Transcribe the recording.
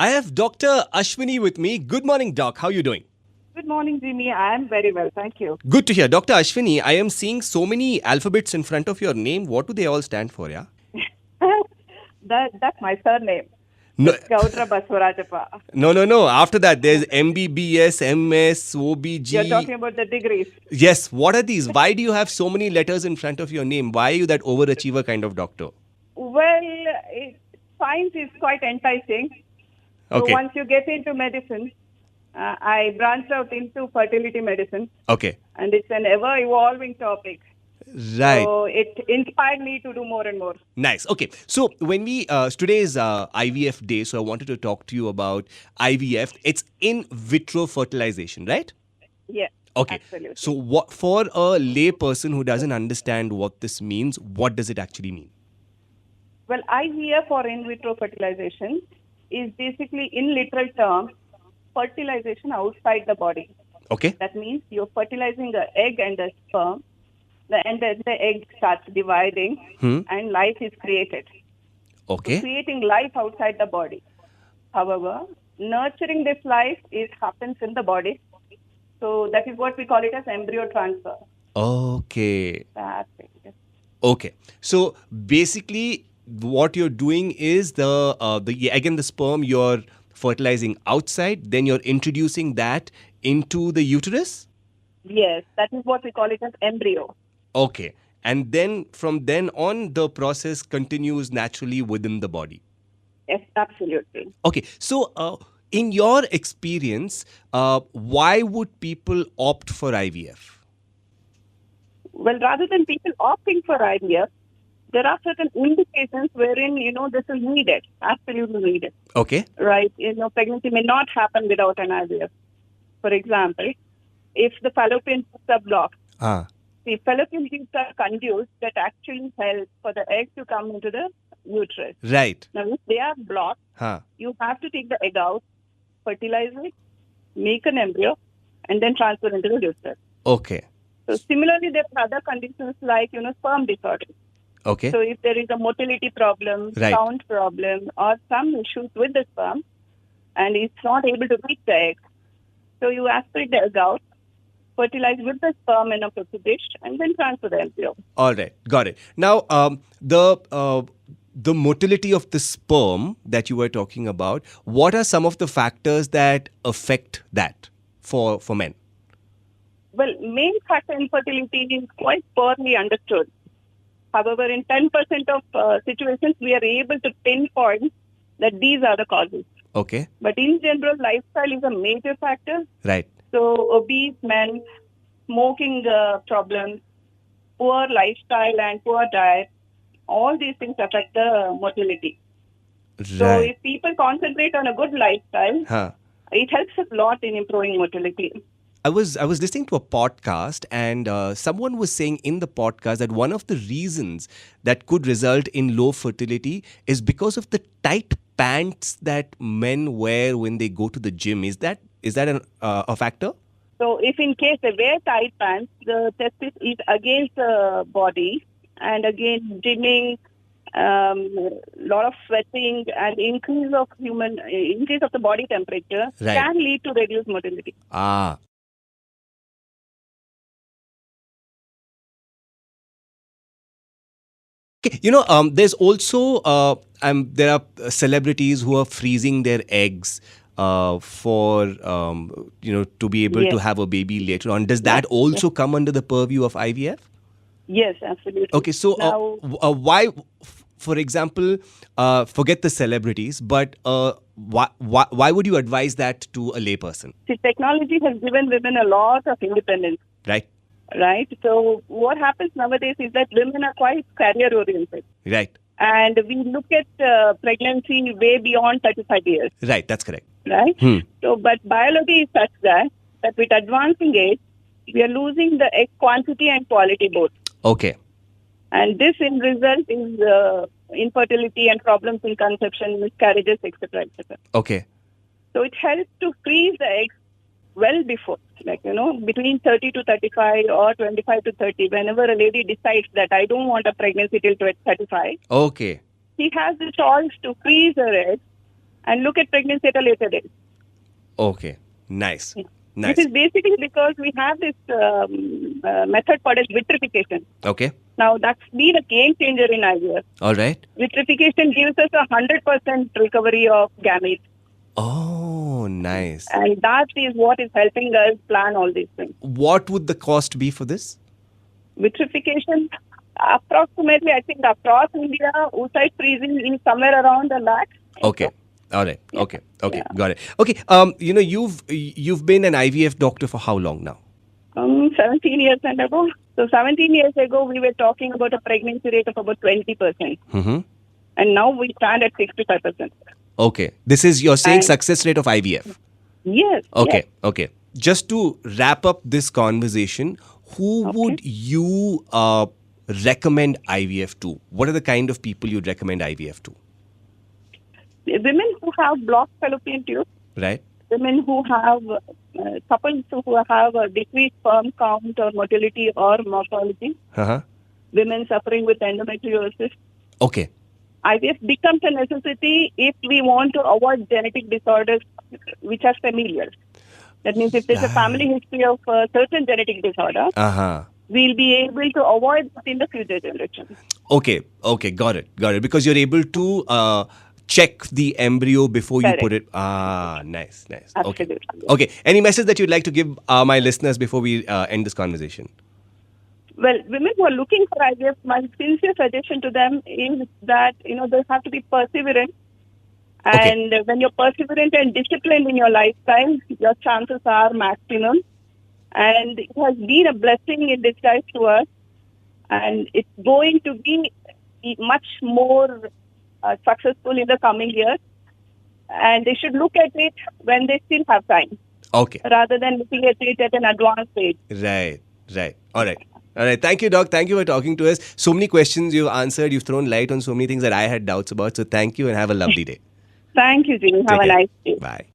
I have Dr. Ashwini with me. Good morning, Doc. How are you doing? Good morning, Jimmy. I am very well. Thank you. Good to hear. Dr. Ashwini, I am seeing so many alphabets in front of your name. What do they all stand for, yeah? That's my surname. No, Gautra Baswarajappa. no. After that, there's MBBS, MS, You're OBG. talking about the degrees. Yes, what are these? Why do you have so many letters in front of your name? Why are you that overachiever kind of doctor? Well, science is quite enticing. So Okay. once you get into medicine, I branched out into fertility medicine, Okay. and it's an ever-evolving topic. Right. So it inspired me to do more and more. Nice. Okay. So when we today is IVF day, so I wanted to talk to you about IVF. It's in vitro fertilization, right? Yes, Okay. absolutely. So what for a lay person who doesn't understand what this means, what does it actually mean? Well, IVF or in vitro fertilization is basically, in literal terms, fertilization outside the body. Okay. That means you're fertilizing the egg and the sperm, and then the egg starts dividing and life is created. So Okay. creating life outside the body. However, nurturing this life happens in the body. So that is what we call it as embryo transfer. Okay. That's it. Okay. So basically, what you're doing is the egg and the sperm you're fertilizing outside, then you're introducing that into the uterus. Yes, that is what we call it as embryo. Okay. And then from then on, the process continues naturally within the body. Yes, absolutely. Okay. So, in your experience, why would people opt for IVF? Well, rather than people opting for IVF, there are certain indications wherein, this is needed, absolutely needed, Okay. right? Pregnancy may not happen without an IVF. For example, if the fallopian tubes are blocked, Ah. the fallopian tubes are conduits that actually help for the egg to come into the uterus. Right. Now, if they are blocked, Huh. you have to take the egg out, fertilize it, make an embryo, and then transfer into the uterus. Okay. So similarly, there are other conditions like, sperm disorders. Okay. So if there is a motility problem, Right. count problem, or some issues with the sperm, and it's not able to reach the egg, so you aspirate the egg out, fertilize with the sperm in a petri dish, and then transfer the embryo. All right. Got it. Now, the motility of the sperm that you were talking about, what are some of the factors that affect that for men? Well, main factor infertility is quite poorly understood. However, in 10% of situations, we are able to pinpoint that these are the causes. Okay. But in general, lifestyle is a major factor. Right. So obese men, smoking problems, poor lifestyle and poor diet, all these things affect the motility. So Right. if people concentrate on a good lifestyle, Huh. it helps a lot in improving motility. I was listening to a podcast, and someone was saying in the podcast that one of the reasons that could result in low fertility is because of the tight pants that men wear when they go to the gym. Is that a factor? So if in case they wear tight pants, the testis is against the body, and again gymming, lot of sweating, and increase of the body temperature Right. can lead to reduced motility. Ah. Okay. There's also there are celebrities who are freezing their eggs for to be able to Yes. have a baby later on. Does that also come under the purview of IVF? Yes, absolutely. Okay, so Now, why, for example, forget the celebrities, but why would you advise that to a layperson? see, technology has given women a lot of independence, Right, right? So what happens nowadays is that women are quite career-oriented. right, And we look at pregnancy way beyond 35 years, right. That's correct. right? So, but biology is such that with advancing age, we are losing the egg quantity and quality both. Okay, And this in result is infertility and problems in conception, miscarriages, etc., etc. okay, So it helps to freeze the eggs well before, between 30 to 35 or 25 to 30. Whenever a lady decides that I don't want a pregnancy till 35, okay. she has the choice to freeze her eggs and look at pregnancy at a later date. Okay. Nice. Nice. This is basically because we have this method called as vitrification. Okay. Now, that's been a game changer in IVF. All right. Vitrification gives us 100% recovery of gametes. Oh, nice. And that is what is helping us plan all these things. What would the cost be for this? Vitrification, approximately, I think across India, oocyte freezing is somewhere around 1 lakh. Okay. All right. Yeah. Okay. Okay. Yeah. Got it. Okay. You've been an IVF doctor for how long now? 17 years and ago. So 17 years ago, we were talking about a pregnancy rate of about 20%. Mm-hmm. And now we stand at 65%. Okay. This is, you're saying And- success rate of IVF. Yes. Okay. Yes. Okay. Just to wrap up this conversation, who would you recommend IVF to? What are the kind of people you'd recommend IVF to? Women who have blocked fallopian tubes, Right? women who have, couples who have a decreased sperm count or motility or morphology, Uh-huh. women suffering with endometriosis. Okay. IVF becomes a necessity if we want to avoid genetic disorders which are familial. That means if there's a family history of a certain genetic disorder, Uh-huh. we'll be able to avoid it in the future generation. Okay. Okay. Got it. Got it. Because you're able to check the embryo before you Correct. put it. Ah, nice. Nice. Okay. Absolutely. Okay. Any message that you'd like to give my listeners before we end this conversation? Well, women who are looking for IVF, my sincere suggestion to them is that, they have to be perseverant. And when you're perseverant and disciplined in your lifestyle, your chances are maximum. And it has been a blessing in disguise to us. And it's going to be much more successful in the coming years. And they should look at it when they still have time, Okay. rather than looking at it at an advanced stage. Right. Right. All right. All right. Thank you, Doc. Thank you for talking to us. So many questions you've answered. You've thrown light on so many things that I had doubts about. So thank you and have a lovely day. Thank you, Jimmy. Have Take a care. nice day. Bye.